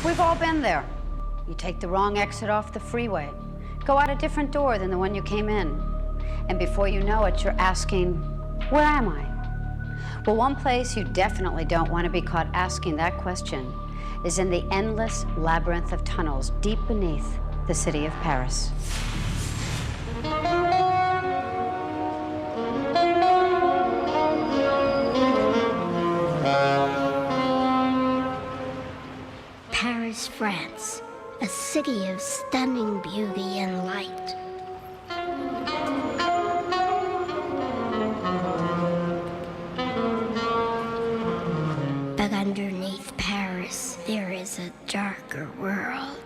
We've all been there. You take the wrong exit off the freeway, go out a different door than the one you came in. And before you know it, you're asking, where am I? Well, one place you definitely don't want to be caught asking that question is in the endless labyrinth of tunnels deep beneath the city of Paris. Paris, France, a city of stunning beauty and light. But underneath Paris, there is a darker world.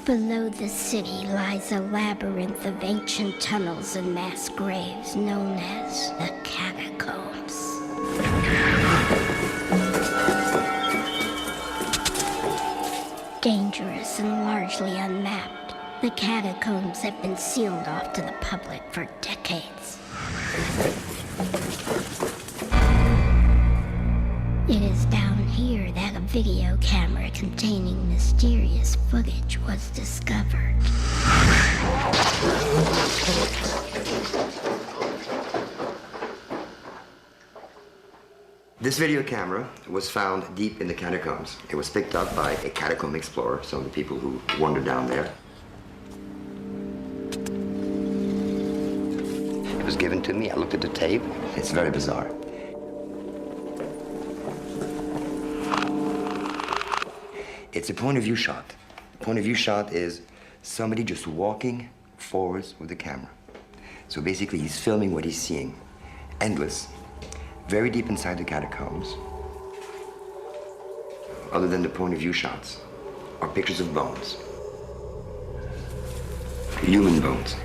Below the city lies a labyrinth of ancient tunnels and mass graves known as the catacombs. Dangerous and largely unmapped, the catacombs have been sealed off to the public for decades. It is down here that a video camera containing mysterious footage was discovered. This video camera was found deep in the catacombs. It was picked up by a catacomb explorer, some of the people who wandered down there. It was given to me. I looked at the tape. It's very bizarre. It's a point of view shot. The point of view shot is somebody just walking forwards with the camera. So basically he's filming what he's seeing. Endless. Very deep inside the catacombs. Other than the point of view shots are pictures of bones. Human bones.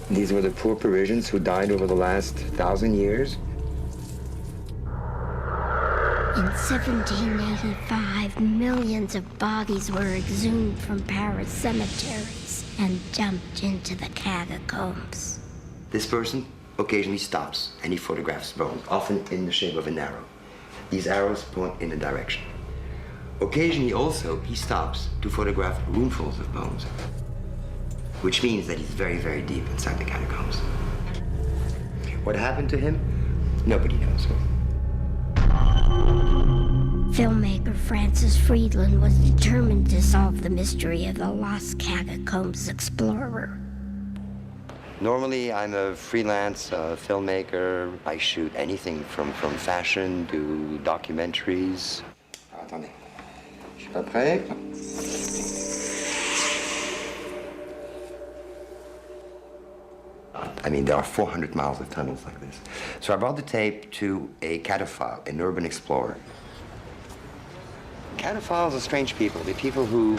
These were the poor Parisians who died over the last 1,000 years. In 1785, millions of bodies were exhumed from Paris cemeteries and dumped into the catacombs. This person occasionally stops and he photographs bones, often in the shape of an arrow. These arrows point in a direction. Occasionally also, he stops to photograph roomfuls of bones, which means that he's very, very deep inside the catacombs. What happened to him? Nobody knows. Filmmaker Francis Friedland was determined to solve the mystery of the lost catacombs explorer. Normally, I'm a freelance filmmaker. I shoot anything from fashion to documentaries. Attendez, je suis pas prêt. I mean, there are 400 miles of tunnels like this. So I brought the tape to a cataphile, an urban explorer. Cataphiles are strange people. They're people who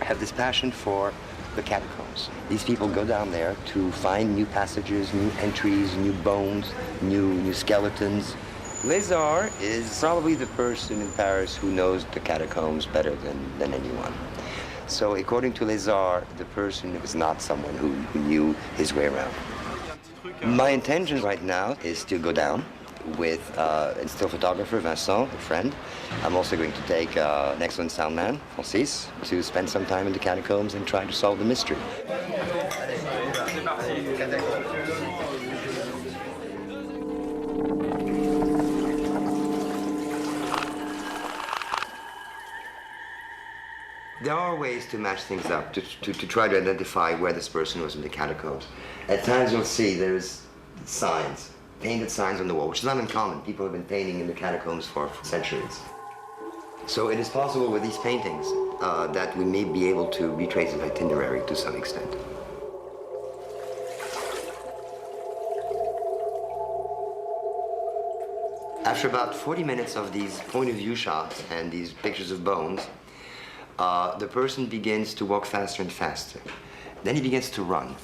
have this passion for the catacombs. These people go down there to find new passages, new entries, new bones, new skeletons. Lézard is probably the person in Paris who knows the catacombs better than anyone. So according to Lézard, the person is not someone who knew his way around. My intention right now is to go down with a still photographer, Vincent, a friend. I'm also going to take an excellent sound man, Francis, to spend some time in the catacombs and try to solve the mystery. There are ways to match things up, to try to identify where this person was in the catacombs. At times you'll see there's signs, painted signs on the wall, which is not uncommon. People have been painting in the catacombs for centuries. So it is possible with these paintings that we may be able to retrace an itinerary to some extent. After about 40 minutes of these point of view shots and these pictures of bones, the person begins to walk faster and faster. Then he begins to run.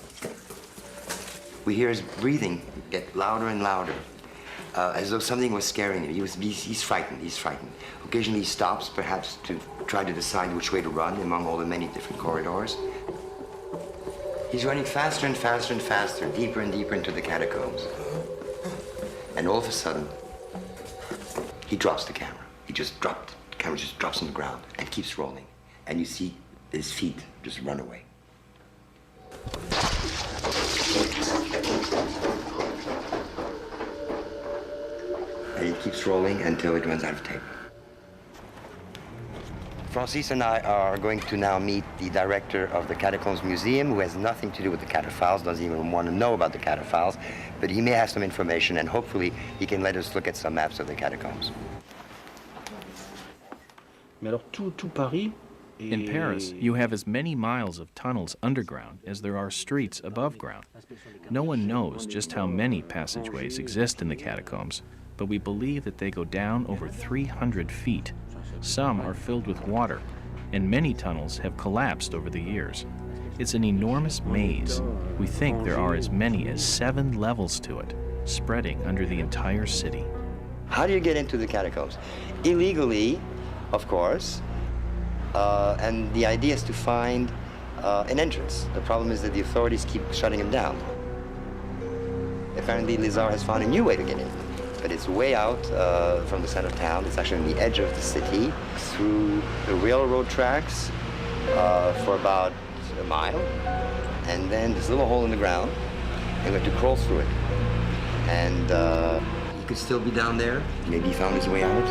We hear his breathing get louder and louder, as though something was scaring him. He's frightened, he's frightened. Occasionally he stops, perhaps to try to decide which way to run among all the many different corridors. He's running faster and faster and faster, deeper and deeper into the catacombs. And all of a sudden, he drops the camera. He just dropped. The camera just drops on the ground and keeps rolling. And you see his feet just run away. And it keeps rolling until it runs out of tape. Francis and I are going to now meet the director of the Catacombs Museum, who has nothing to do with the cataphiles, doesn't even want to know about the cataphiles, but he may have some information, and hopefully he can let us look at some maps of the catacombs. In Paris, you have as many miles of tunnels underground as there are streets above ground. No one knows just how many passageways exist in the catacombs, but we believe that they go down over 300 feet. Some are filled with water, and many tunnels have collapsed over the years. It's an enormous maze. We think there are as many as 7 levels to it, spreading under the entire city. How do you get into the catacombs? Illegally, of course, and the idea is to find an entrance. The problem is that the authorities keep shutting them down. Apparently, Lézard has found a new way to get in. But it's way out from the center of town. It's actually on the edge of the city, through the railroad tracks for about a mile. And then this little hole in the ground, and we have to crawl through it. And he could still be down there. Maybe he found his way out.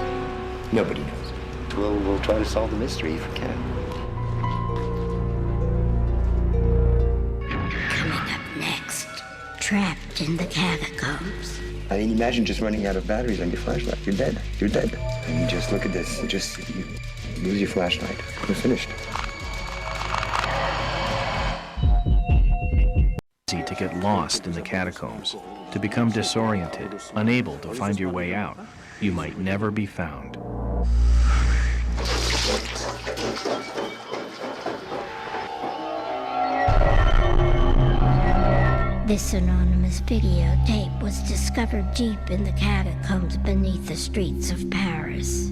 Nobody knows. We'll try to solve the mystery if we can. Coming up next, trapped in the catacombs. I mean, imagine just running out of batteries on your flashlight. You're dead. You're dead. And you just look at this. You lose your flashlight. You're finished. Easy to get lost in the catacombs, to become disoriented, unable to find your way out. You might never be found. This anonymous videotape was discovered deep in the catacombs beneath the streets of Paris.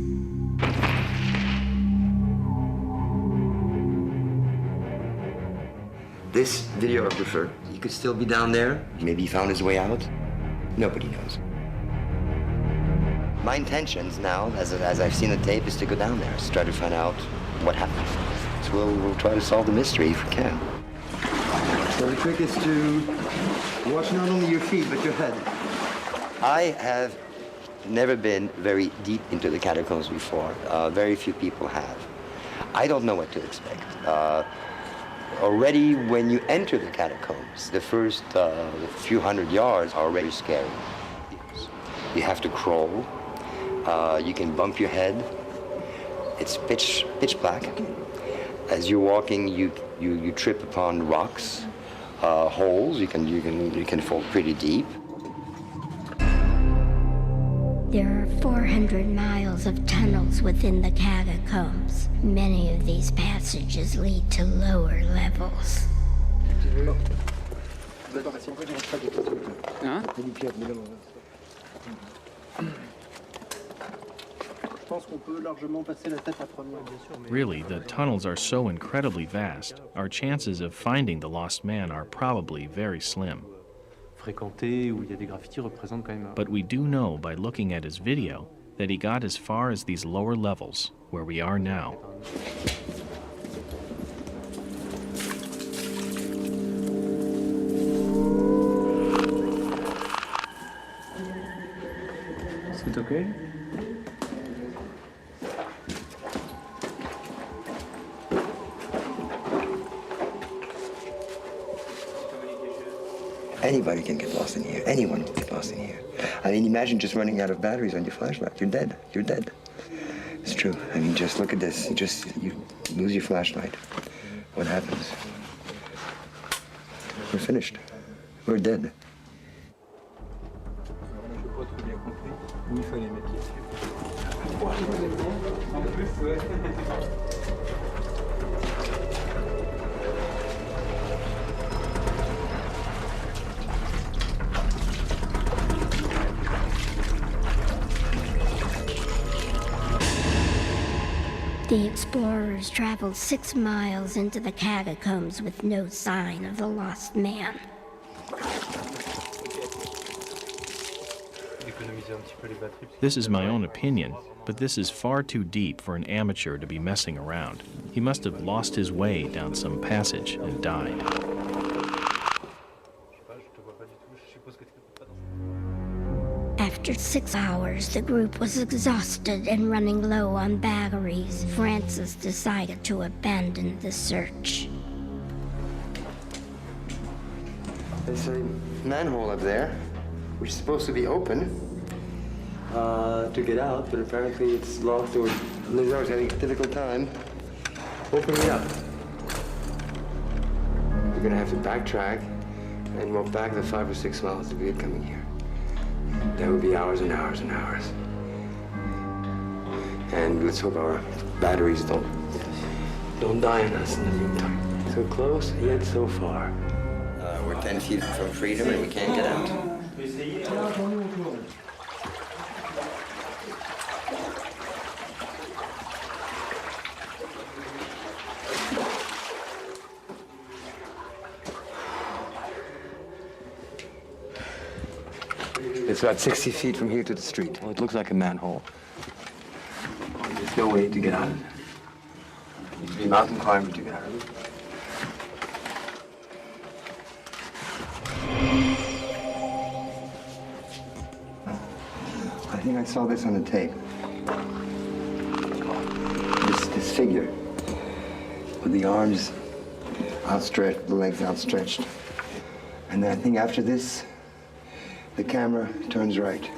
This videographer, he could still be down there. Maybe he found his way out. Nobody knows. My intentions now, as I've seen the tape, is to go down there, to try to find out what happened. So we'll try to solve the mystery if we can. So the trick is to watch not only your feet, but your head. I have never been very deep into the catacombs before. Very few people have. I don't know what to expect. Already when you enter the catacombs, the first few hundred yards are already scary. You have to crawl. You can bump your head. It's pitch black. As you're walking, you trip upon rocks. Holes, you can fall pretty deep. There are 400 miles of tunnels within the catacombs. Many of these passages lead to lower levels. Really, the tunnels are so incredibly vast, our chances of finding the lost man are probably very slim. But we do know by looking at his video that he got as far as these lower levels, where we are now. Is it okay? Anybody can get lost in here. Anyone can get lost in here. I mean, imagine just running out of batteries on your flashlight. You're dead. You're dead. It's true. I mean, just look at this. You lose your flashlight. What happens? We're finished. We're dead. The explorers traveled 6 miles into the catacombs with no sign of the lost man. This is my own opinion, but this is far too deep for an amateur to be messing around. He must have lost his way down some passage and died. After 6 hours, the group was exhausted and running low on batteries. Francis decided to abandon the search. There's a manhole up there, which is supposed to be open. To get out, but apparently it's locked, or Lazar's having a difficult time opening it up. We're gonna have to backtrack and walk back the 5 or 6 miles to get coming here. That would be hours and hours and hours. And let's hope our batteries don't die on us in the meantime. So close, yet so far. We're 10 feet from freedom and we can't get out. It's about 60 feet from here to the street. Well, it looks like a manhole. There's no way to get out of it. You need to be a mountain climber to get out of it. I think I saw this on the tape. This figure with the arms outstretched, the legs outstretched. And then I think after this, the camera turns right.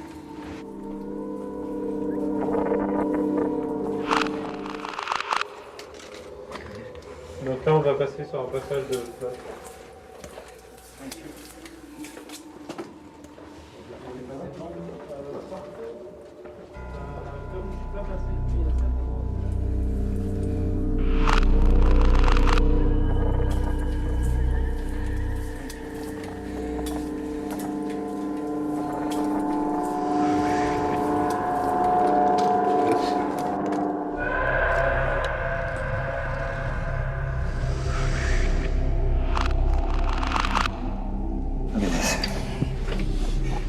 Donc là, on va passer sur un passage de flotte.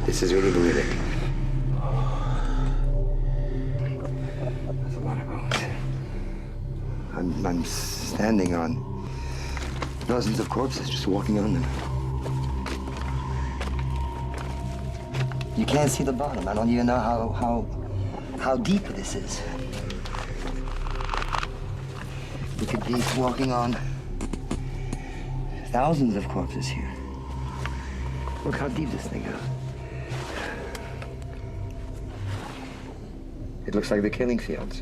This is really brutal. That's a lot of bones. I'm standing on dozens of corpses, just walking on them. You can't see the bottom. I don't even know how deep this is. We could be walking on thousands of corpses here. Look how deep this thing goes. It looks like the killing fields.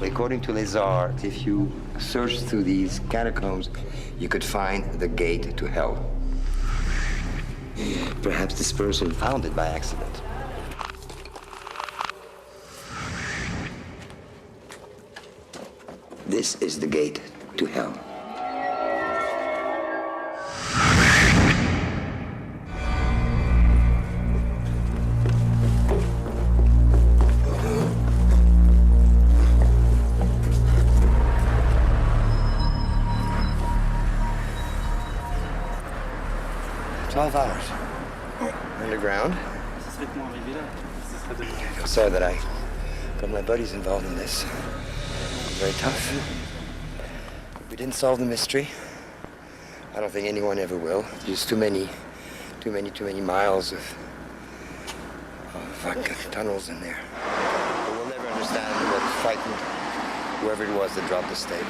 According to Lazar, if you search through these catacombs, you could find the gate to hell. Perhaps this person found it by accident. This is the gate to hell. Hours underground. I'm sorry that I got my buddies involved in this. It's very tough. We didn't solve the mystery. I don't think anyone ever will. There's too many miles of tunnels in there. But we'll never understand what frightened whoever it was that dropped the stake.